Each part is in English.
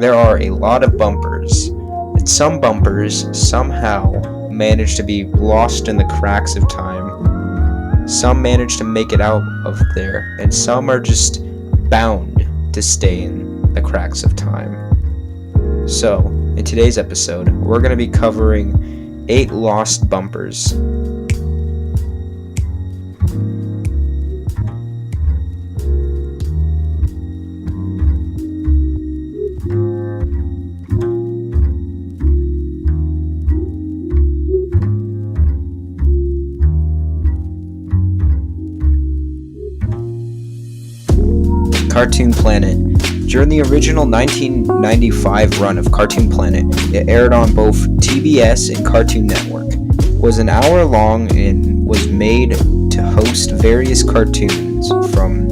There are a lot of bumpers, and some bumpers somehow manage to be lost in the cracks of time. Some manage to make it out of there, and some are just bound to stay in the cracks of time. So, in today's episode, we're going to be covering 8 lost bumpers. Cartoon Planet. During the original 1995 run of Cartoon Planet, it aired on both TBS and Cartoon Network. It was an hour long and was made to host various cartoons from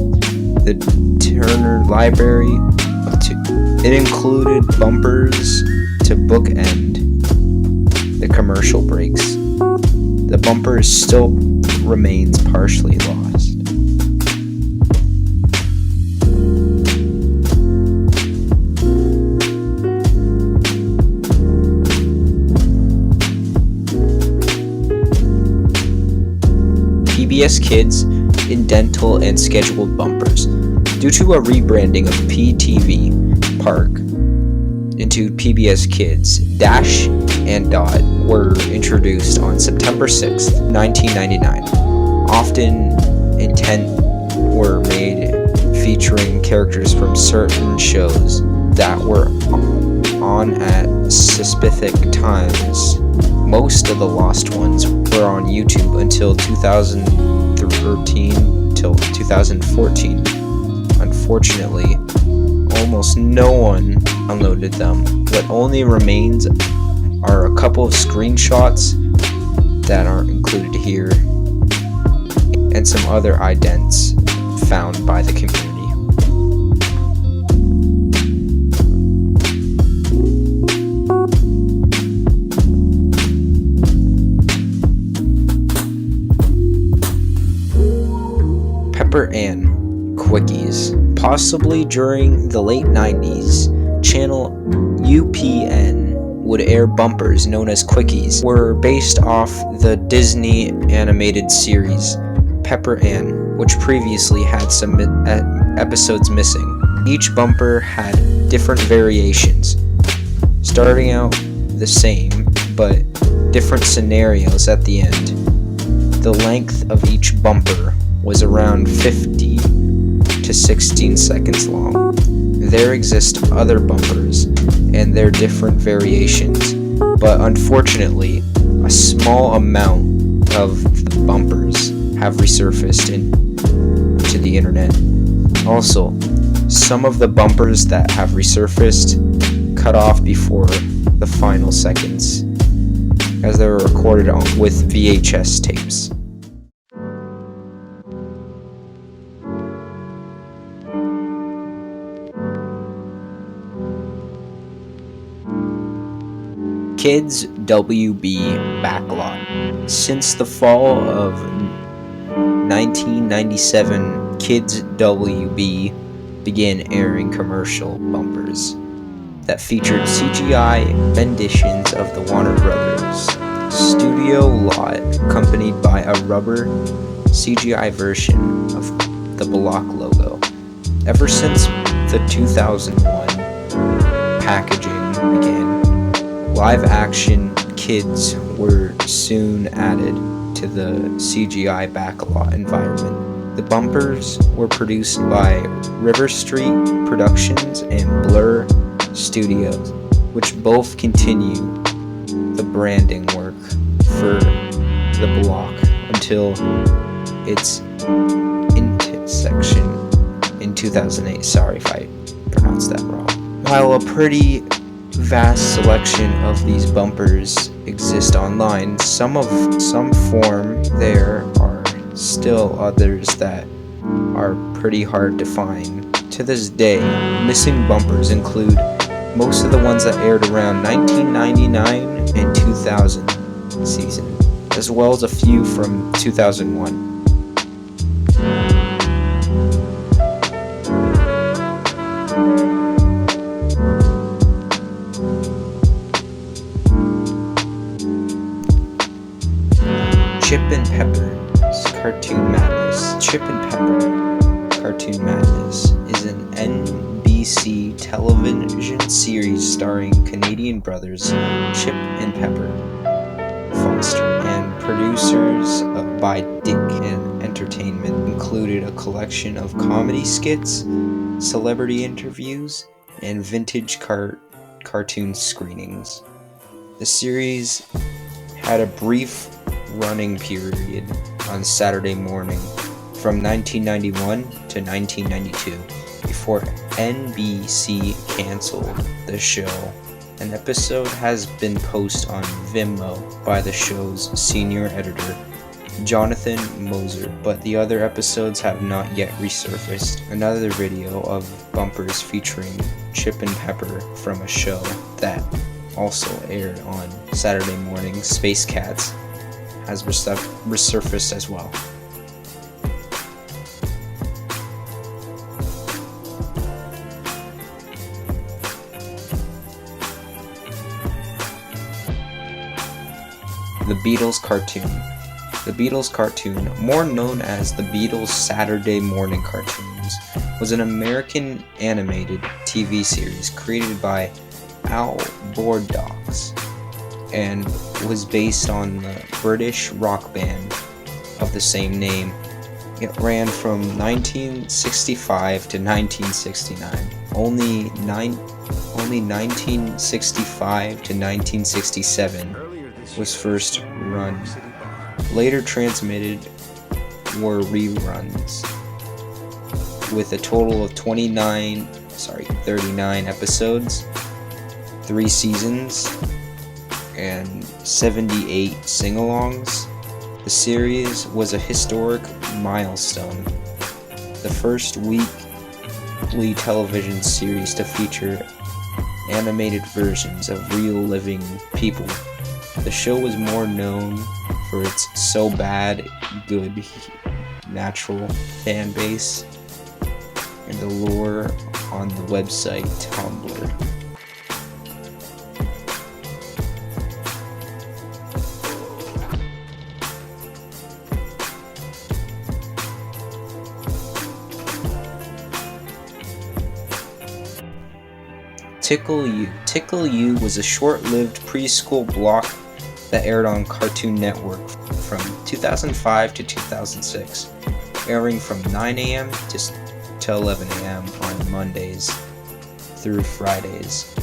the Turner Library it included bumpers to bookend the commercial breaks. The bumper still remains partially lost. PBS Kids in dental and scheduled bumpers. Due to a rebranding of PTV Park into PBS Kids, Dash and Dot were introduced on September 6, 1999. Often intent were made featuring characters from certain shows that were on at specific times. Most of the lost ones were on YouTube until 2013 till 2014. Unfortunately, almost no one downloaded them. What only remains are a couple of screenshots that aren't included here and some other idents found by the community. Pepper Ann, Quickies. Possibly during the late 90s, channel UPN would air bumpers known as Quickies, were based off the Disney animated series Pepper Ann, which previously had some episodes missing. Each bumper had different variations, starting out the same, but different scenarios at the end. The length of each bumper was around 50 to 16 seconds long. There exist other bumpers and their different variations, but unfortunately, a small amount of the bumpers have resurfaced into the internet. Also, some of the bumpers that have resurfaced cut off before the final seconds, as they were recorded with VHS tapes. Kids WB Backlot. Since the fall of 1997, Kids WB began airing commercial bumpers that featured CGI renditions of the Warner Brothers studio lot, accompanied by a rubber CGI version of the Block logo. Ever since the 2001 packaging began, live-action kids were soon added to the CGI Backlot environment. The bumpers were produced by River Street Productions and Blur Studios, which both continue the branding work for the Block until its intersection in 2008. Sorry if I pronounced that wrong. While a pretty vast selection of these bumpers exist online, some form, there are still others that are pretty hard to find. To this day, missing bumpers include most of the ones that aired around 1999 and 2000. season, as well as a few from 2001. Chip and Pepper's Cartoon Madness. Chip and Pepper Cartoon Madness is an NBC television series starring Canadian brothers Chip and Pepper Foster, and producers by Dick and Entertainment. Included a collection of comedy skits, celebrity interviews, and vintage cartoon screenings. The series had a brief running period on Saturday morning from 1991 to 1992 before NBC canceled the show. An episode has been posted on Vimeo by the show's senior editor, Jonathan Moser, but the other episodes have not yet resurfaced. Another video of bumpers featuring Chip and Pepper from a show that also aired on Saturday morning, Space Cats, has resurfaced as well. The Beatles Cartoon. The Beatles Cartoon, more known as the Beatles Saturday Morning Cartoons, was an American animated TV series created by Al Bordox and was based on the British rock band of the same name. It ran from 1965 to 1969. Only 1965 to 1967 was39 run. Later transmitted were reruns, with a total of 39 episodes, 3 seasons, and 78 sing-alongs. The series was a historic milestone, the first weekly television series to feature animated versions of real living people. The show was more known for its so bad good natural fan base and the lore on the website Tumblr. Tickle You. Tickle You was a short-lived preschool block that aired on Cartoon Network from 2005 to 2006, airing from 9 a.m. to 11 a.m. on Mondays through Fridays.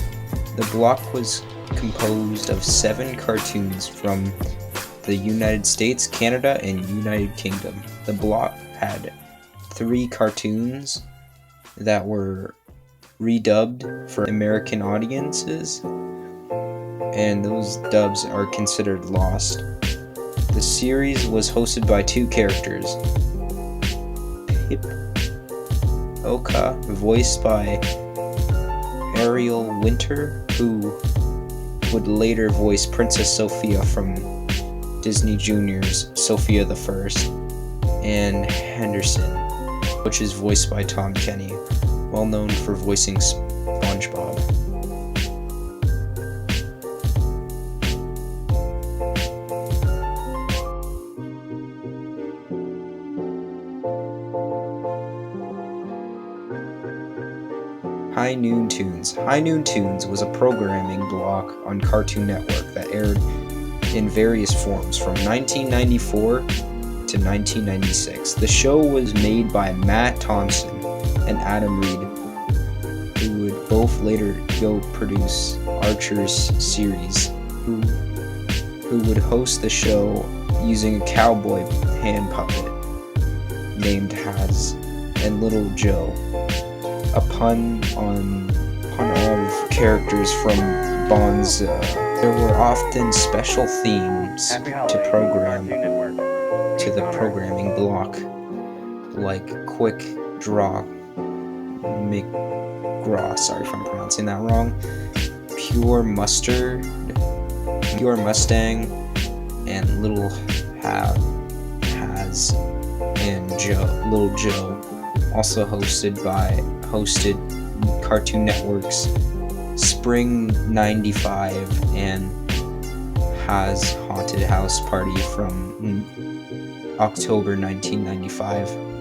The block was composed of 7 cartoons from the United States, Canada, and United Kingdom. The block had 3 cartoons that were redubbed for American audiences, and those dubs are considered lost. The series was hosted by 2 characters, Pip Oka, voiced by Ariel Winter, who would later voice Princess Sophia from Disney Junior's Sophia the First, and Henderson, which is voiced by Tom Kenny, well known for voicing SpongeBob. High Noon Tunes. High Noon Tunes was a programming block on Cartoon Network that aired in various forms from 1994 to 1996. The show was made by Matt Thompson and Adam Reed, who would both later go produce Archer's series, who would host the show using a cowboy hand puppet named Haz and Little Joe, a pun on all characters from Bonza. There were often special themes to the programming block, like Quick Draw McGraw, sorry if I'm pronouncing that wrong, Pure Mustang, and Little Has and Little Joe, also hosted Cartoon Network's Spring '95 and Has Haunted House Party from October 1995.